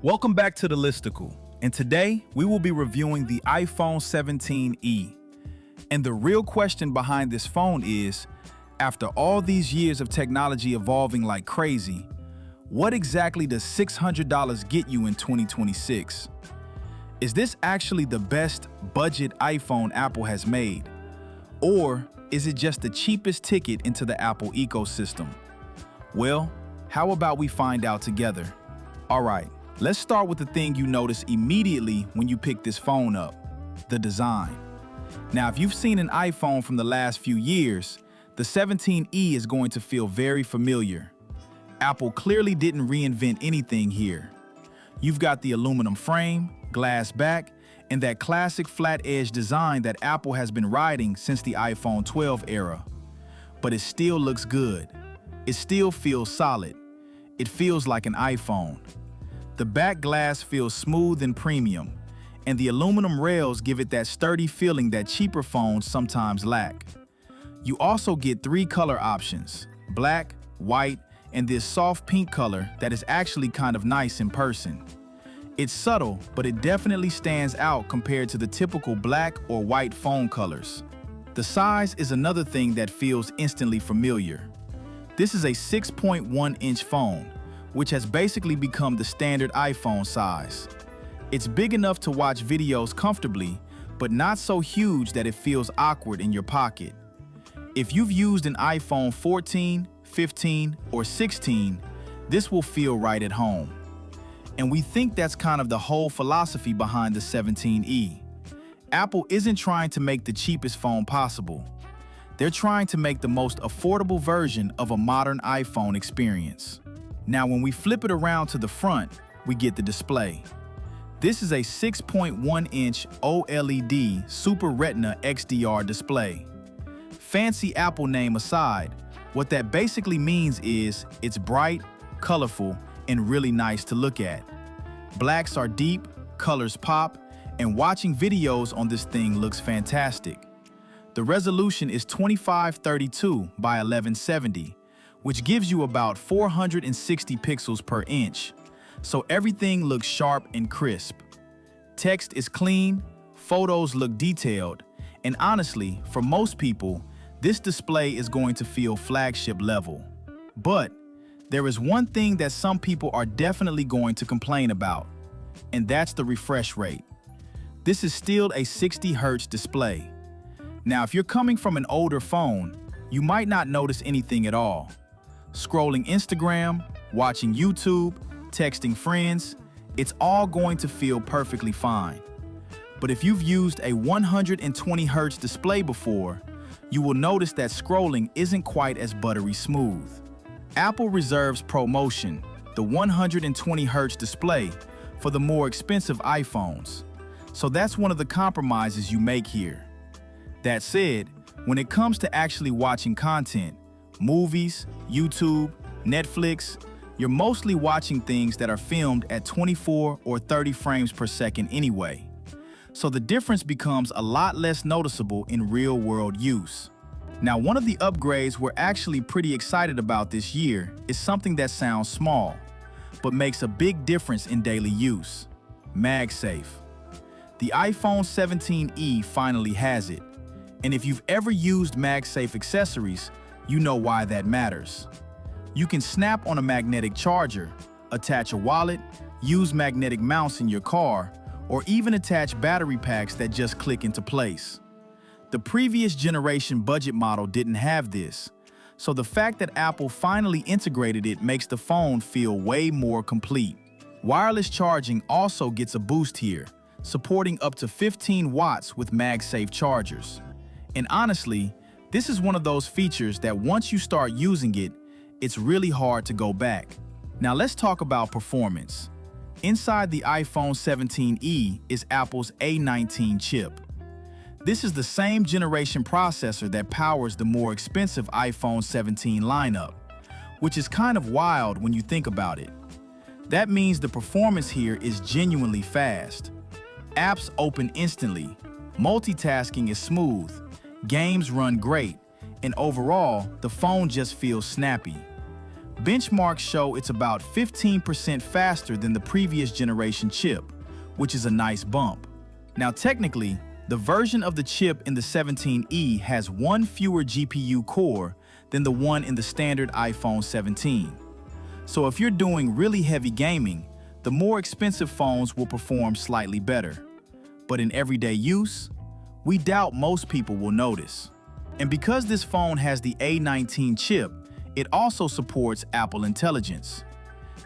Welcome back to the Listicle, and today we will be reviewing the iPhone 17e. And the real question behind this phone is, after all these years of technology evolving like crazy, what exactly does $600 get you in 2026? Is this actually the best budget iPhone Apple has made? Or is it just the cheapest ticket into the Apple ecosystem? Well, how about we find out together? All right. Let's start with the thing you notice immediately when you pick this phone up, the design. Now, if you've seen an iPhone from the last few years, the 17e is going to feel very familiar. Apple clearly didn't reinvent anything here. You've got the aluminum frame, glass back, and that classic flat edge design that Apple has been riding since the iPhone 12 era. But it still looks good. It still feels solid. It feels like an iPhone. The back glass feels smooth and premium, and the aluminum rails give it that sturdy feeling that cheaper phones sometimes lack. You also get 3 color options: black, white, and this soft pink color that is actually kind of nice in person. It's subtle, but it definitely stands out compared to the typical black or white phone colors. The size is another thing that feels instantly familiar. This is a 6.1-inch phone, which has basically become the standard iPhone size. It's big enough to watch videos comfortably, but not so huge that it feels awkward in your pocket. If you've used an iPhone 14, 15, or 16, this will feel right at home. And we think that's kind of the whole philosophy behind the 17e. Apple isn't trying to make the cheapest phone possible. They're trying to make the most affordable version of a modern iPhone experience. Now, when we flip it around to the front, we get the display. This is a 6.1-inch OLED Super Retina XDR display. Fancy Apple name aside, what that basically means is it's bright, colorful, and really nice to look at. Blacks are deep, colors pop, and watching videos on this thing looks fantastic. The resolution is 2532 by 1170, which gives you about 460 pixels per inch, so everything looks sharp and crisp. Text is clean, photos look detailed, and honestly, for most people, this display is going to feel flagship level. But there is one thing that some people are definitely going to complain about, and that's the refresh rate. This is still a 60 Hz display. Now, if you're coming from an older phone, you might not notice anything at all. Scrolling Instagram, watching YouTube, texting friends, it's all going to feel perfectly fine. But if you've used a 120 Hz display before, you will notice that scrolling isn't quite as buttery smooth. Apple reserves ProMotion, the 120 Hz display, for the more expensive iPhones. So that's one of the compromises you make here. That said, when it comes to actually watching content, movies, YouTube, Netflix, you're mostly watching things that are filmed at 24 or 30 frames per second anyway. So the difference becomes a lot less noticeable in real-world use. Now, one of the upgrades we're actually pretty excited about this year is something that sounds small, but makes a big difference in daily use: MagSafe. The iPhone 17e finally has it, and if you've ever used MagSafe accessories, you know why that matters. You can snap on a magnetic charger, attach a wallet, use magnetic mounts in your car, or even attach battery packs that just click into place. The previous generation budget model didn't have this, so the fact that Apple finally integrated it makes the phone feel way more complete. Wireless charging also gets a boost here, supporting up to 15 watts with MagSafe chargers. And honestly, this is one of those features that once you start using it, it's really hard to go back. Now let's talk about performance. Inside the iPhone 17e is Apple's A19 chip. This is the same generation processor that powers the more expensive iPhone 17 lineup, which is kind of wild when you think about it. That means the performance here is genuinely fast. Apps open instantly, multitasking is smooth, games run great, and overall, the phone just feels snappy. benchmarks show it's about 15% faster than the previous generation chip, which is a nice bump. Now technically, the version of the chip in the 17E has one fewer GPU core than the one in the standard iPhone 17. So if you're doing really heavy gaming, the more expensive phones will perform slightly better. But in everyday use, we doubt most people will notice. And because this phone has the A19 chip, it also supports Apple Intelligence.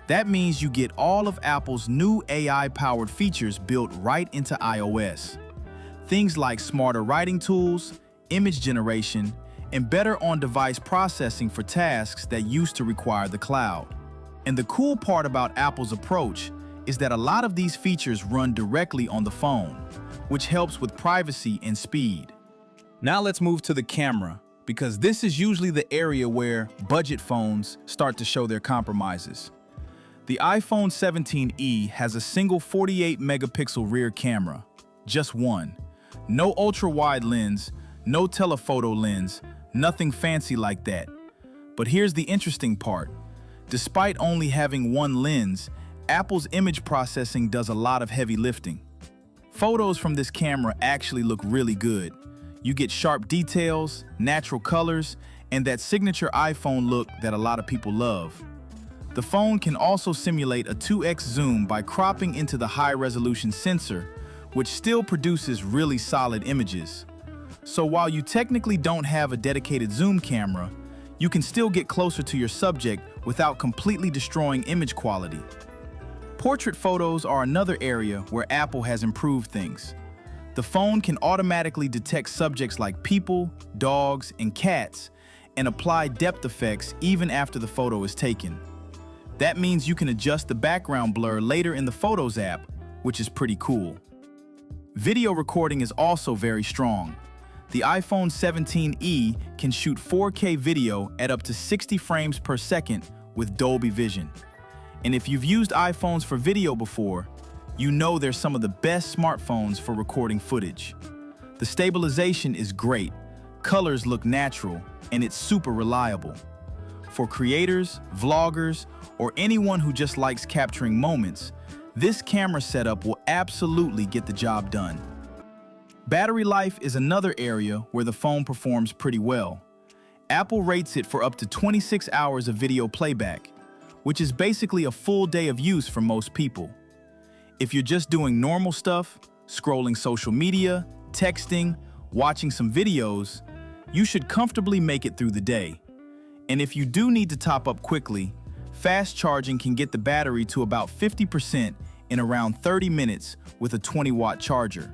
That means you get all of Apple's new AI-powered features built right into iOS. Things like smarter writing tools, image generation, and better on-device processing for tasks that used to require the cloud. And the cool part about Apple's approach is that a lot of these features run directly on the phone, which helps with privacy and speed. Now let's move to the camera, because this is usually the area where budget phones start to show their compromises. The iPhone 17e has a single 48-megapixel rear camera, just one. No ultra-wide lens, no telephoto lens, nothing fancy like that. But here's the interesting part. Despite only having one lens, Apple's image processing does a lot of heavy lifting. Photos from this camera actually look really good. You get sharp details, natural colors, and that signature iPhone look that a lot of people love. The phone can also simulate a 2x zoom by cropping into the high-resolution sensor, which still produces really solid images. So while you technically don't have a dedicated zoom camera, you can still get closer to your subject without completely destroying image quality. Portrait photos are another area where Apple has improved things. The phone can automatically detect subjects like people, dogs, and cats, and apply depth effects even after the photo is taken. That means you can adjust the background blur later in the Photos app, which is pretty cool. Video recording is also very strong. The iPhone 17e can shoot 4K video at up to 60 frames per second with Dolby Vision. And if you've used iPhones for video before, you know they're some of the best smartphones for recording footage. The stabilization is great, colors look natural, and it's super reliable. For creators, vloggers, or anyone who just likes capturing moments, this camera setup will absolutely get the job done. Battery life is another area where the phone performs pretty well. Apple rates it for up to 26 hours of video playback, which is basically a full day of use for most people. If you're just doing normal stuff, scrolling social media, texting, watching some videos, you should comfortably make it through the day. And if you do need to top up quickly, fast charging can get the battery to about 50% in around 30 minutes with a 20-watt charger.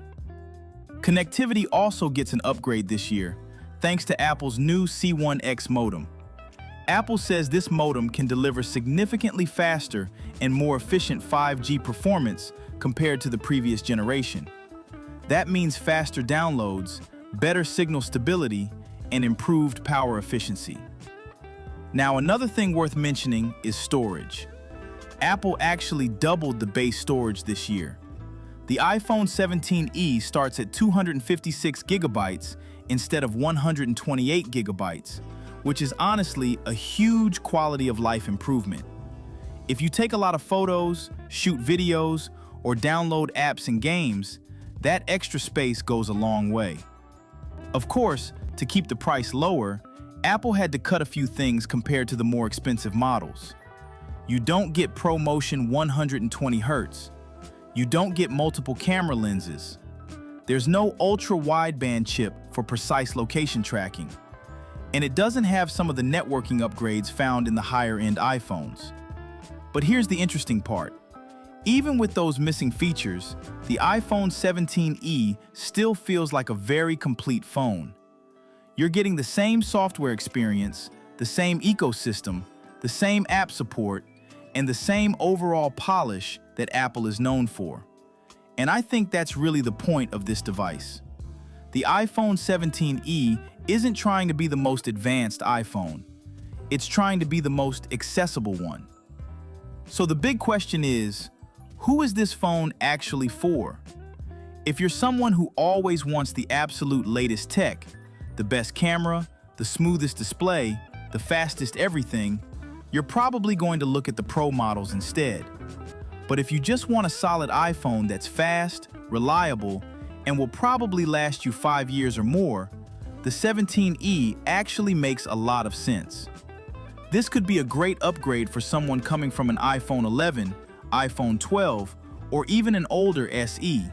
Connectivity also gets an upgrade this year, thanks to Apple's new C1X modem. Apple says this modem can deliver significantly faster and more efficient 5G performance compared to the previous generation. That means faster downloads, better signal stability, and improved power efficiency. Now, another thing worth mentioning is storage. Apple actually doubled the base storage this year. The iPhone 17e starts at 256 gigabytes instead of 128 gigabytes, which is honestly a huge quality of life improvement. If you take a lot of photos, shoot videos, or download apps and games, that extra space goes a long way. Of course, to keep the price lower, Apple had to cut a few things compared to the more expensive models. You don't get ProMotion 120 Hz. You don't get multiple camera lenses. There's no ultra-wideband chip for precise location tracking. And it doesn't have some of the networking upgrades found in the higher-end iPhones. But here's the interesting part. Even with those missing features, the iPhone 17e still feels like a very complete phone. You're getting the same software experience, the same ecosystem, the same app support, and the same overall polish that Apple is known for. And I think that's really the point of this device. The iPhone 17e isn't trying to be the most advanced iPhone. It's trying to be the most accessible one. So the big question is, who is this phone actually for? If you're someone who always wants the absolute latest tech, the best camera, the smoothest display, the fastest everything, you're probably going to look at the Pro models instead. But if you just want a solid iPhone that's fast, reliable, and will probably last you 5 years or more, the 17e actually makes a lot of sense. This could be a great upgrade for someone coming from an iPhone 11, iPhone 12, or even an older SE.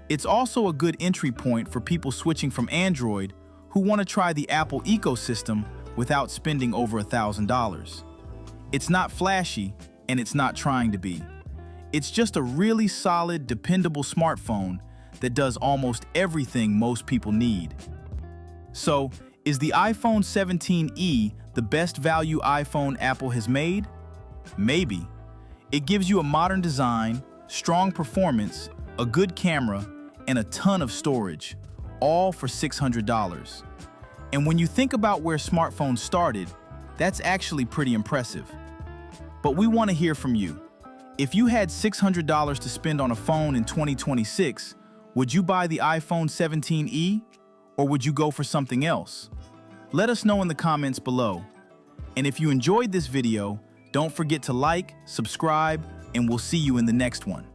It's also a good entry point for people switching from Android who want to try the Apple ecosystem without spending over $1,000. It's not flashy, and it's not trying to be. It's just a really solid, dependable smartphone that does almost everything most people need. So, is the iPhone 17e the best value iPhone Apple has made? Maybe. It gives you a modern design, strong performance, a good camera, and a ton of storage, all for $600. And when you think about where smartphones started, that's actually pretty impressive. But we want to hear from you. If you had $600 to spend on a phone in 2026, would you buy the iPhone 17e? Or would you go for something else? Let us know in the comments below. And if you enjoyed this video, don't forget to like, subscribe, and we'll see you in the next one.